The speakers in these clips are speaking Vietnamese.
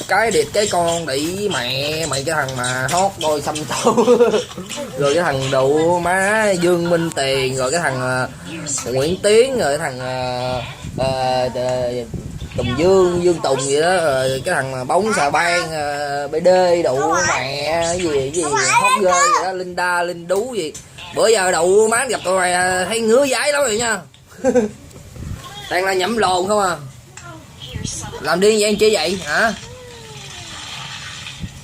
cái điệt cái con đĩ mẹ mày, cái thằng mà hót đôi xăm trâu rồi cái thằng đụ má Dương Minh Tiền, rồi cái thằng Nguyễn Tiến, rồi cái thằng Tùng Dương Tùng gì đó, rồi cái thằng mà bóng xà bang BD đụ mẹ cái gì hót ghê vậy đó, Linh Đú gì. Bữa giờ đụ má gặp tụi mày thấy ngứa giái lắm rồi nha. Toàn là nhẩm lồn không à. Làm điên vậy anh chi vậy hả?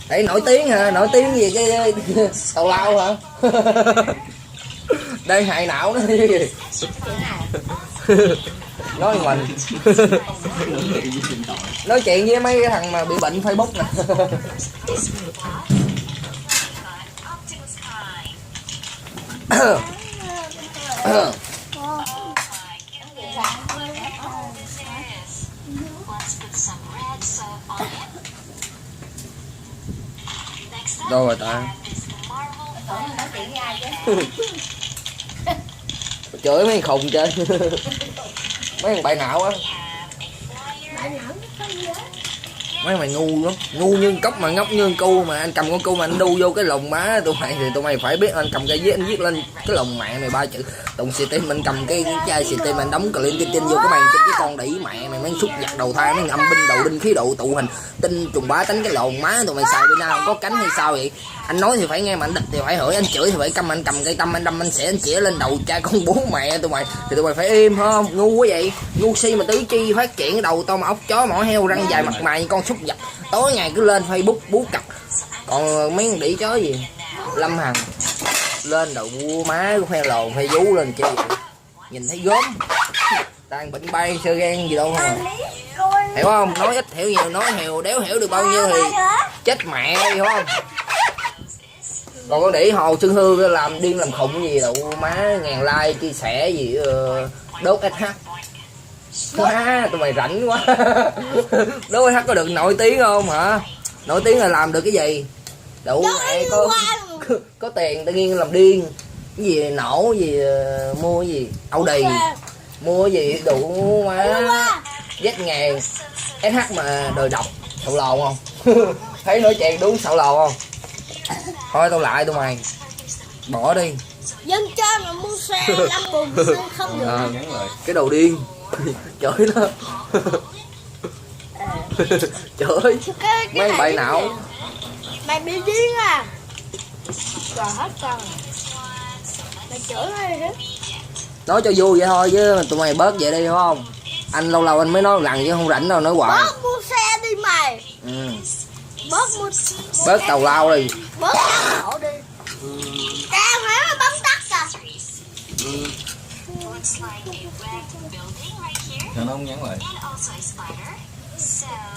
Để nổi tiếng hả? Nổi tiếng gì cái tào lao hả? Đây hại não nó gì. Nói mình. Nói chuyện với mấy cái thằng mà bị bệnh Facebook nè. Đâu rồi ta? Chửi mấy khùng chơi. Mấy thằng bại não á. Mấy mày ngu lắm, ngu như cốc mà ngốc như cu, mà anh cầm con cu mà anh đu vô cái lồng má tụi mày thì tụi mày phải biết anh cầm cây viết, anh viết lên cái lồng mẹ mày 3 chữ Tùng xì tim, mình cầm cái chai xì tim mình đóng clean trên vô cái màn trên cái con đĩ mẹ mày, mấy xúc giặt đầu thai, mấy âm binh đầu đinh khí độ tụ hình tinh trùng bá đánh cái lồng má tụi mày xài bên nào không có cánh hay sao vậy? Anh nói thì phải nghe, mà anh địch thì phải hửi, anh chửi thì phải câm, anh cầm cây tâm anh đâm anh sẽ anh chĩa lên đầu cha con bố mẹ tụi mày thì tụi mày phải im không? Ngu quá vậy, ngu si mà tứ chi phát triển cái đầu tao mà ốc chó mỏ heo răng dài mặt mày như con xúc vật, tối ngày cứ lên Facebook bú cặp. Còn mấy con đĩ chó gì Lâm Hằng lên đầu má khoe lồn khoe vú lên chi vậy? Nhìn thấy gớm, đang bệnh bay sơ gan gì đâu không à. Hiểu không? Nói ít hiểu nhiều, nói hiểu đéo hiểu được bao nhiêu thì chết mẹ đi, hiểu không? Còn con đĩ Hồ Xuân Hương làm điên làm khùng gì đâu má, ngàn like chia sẻ gì đốt SH. Tụi mày rảnh quá. Đốt SH có được nổi tiếng không hả? Nổi tiếng là làm được cái gì? Đủ mẹ có tiền tự nhiên làm điên. Cái gì nổ gì mua cái gì Audi, mua cái gì đủ má dắt ngàn SH mà đời độc sậu lồn không? Thấy nói chèn đúng sậu lồn không? Thôi tao lại tụi mày bỏ đi. Dân chơi mà mua xe lắm cùng không được. Cái đầu điên. Chửi nó. Chửi mấy bậy não. Mày bị điên à? Trời hết trơn. Mày chửi hay hết. Nói cho vui vậy thôi chứ tụi mày bớt vậy đi hiểu không? Anh lâu lâu anh mới nói lần chứ không rảnh đâu nói hoài. Bớt mua xe đi mày. Bớt bớt tàu lao đi. Bớt cam hộ đi. Cam hả mà bấm tắt à? Sao nó không nhắn lại?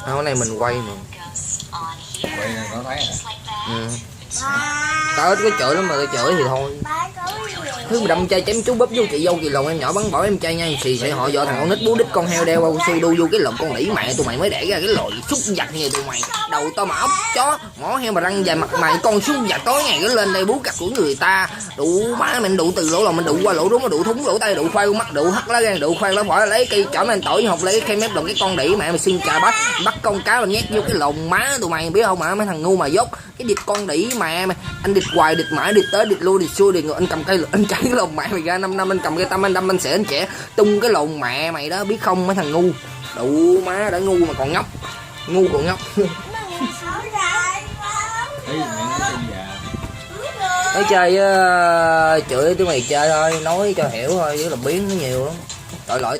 Cái này mình quay mà. Quay này có thấy hả? Tao ít có chửi lắm mà tao chửi thì thôi. Thứ mà đâm chai chém chú bóp vô chị dâu chị lồn em nhỏ bắn bỏ em trai nha xì sẽ họ dọ thằng con nít bú đít con heo đeo bao su đu vô cái lồng con đĩ mẹ tụi mày mới đẻ ra cái loại xúc vật như tụi mày. Đầu tao mà ốc chó mỏ heo mà răng dài mặt mày con xúc vật tối ngày cứ lên đây bú cặp của người ta đủ má mình đủ từ lỗ lòng mình đủ qua lỗ đúng mà đủ thúng lỗ tay đủ khoai mắt đủ hắt lá gan đủ khoai lá phổi lấy cây chỏ mình tỏi học lấy cây mép đồng cái con đĩ mẹ mày xin trà bắt con cá mà nhét vô cái lồng má tụi mày biết không mà mấy thằng ngu mà dốt cái địt con đĩ mẹ mày anh địt hoài địt mãi địt tới địt lui địt xuôi địt ngồi anh cầm cây anh trái cái lồng mẹ mày ra 5 năm anh cầm cái tâm anh đâm anh sẽ anh trẻ tung cái lồng mẹ mày đó biết không mấy thằng ngu đủ má đã ngu mà còn ngốc ngu còn ngốc. Nói chơi chửi tụi mày chơi thôi nói cho hiểu thôi chứ làm biến nó nhiều lắm tội lỗi